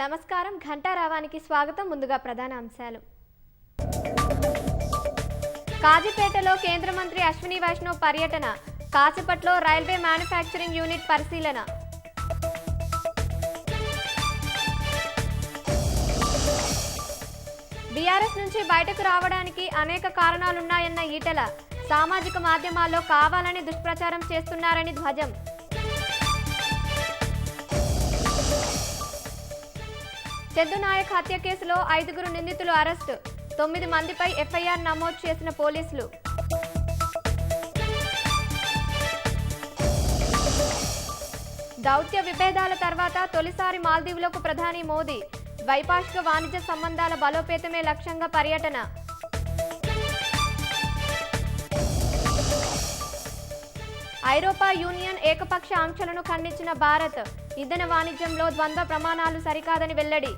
నమస్కారం ఘంటారావానికి స్వాగతం. ముందుగా ప్రధాన అంశాలు. కాజీపేటలో కేంద్ర మంత్రి అశ్విని వైష్ణవ్ పర్యటన. కాచిపట్లో రైల్వే మ్యానుఫ్యాక్చరింగ్ యూనిట్ పరిశీలన. బీఆర్ఎస్ నుంచి బయటకు రావడానికి అనేక కారణాలున్నాయన్న ఈటెల. సామాజిక మాధ్యమాల్లో కావాలని దుష్ప్రచారం చేస్తున్నారని ధ్వజం. చందు నాయక్ హత్య కేసులో 5 నిందితులు అరెస్టు. 9 మందిపై ఎఫ్ఐఆర్ నమోదు చేసిన పోలీసులు. దౌత్య విభేదాల తర్వాత తొలిసారి మాల్దీవులకు ప్రధాని మోదీ. ద్వైపాక్షిక వాణిజ్య సంబంధాల బలోపేతమే లక్ష్యంగా పర్యటన. ఐరోపా యూనియన్ ఏకపక్ష ఆంక్షలను ఖండించిన భారత్. ఇంధన వాణిజ్యంలో ద్వంద్వ ప్రమాణాలు సరికాదని వెల్లడి.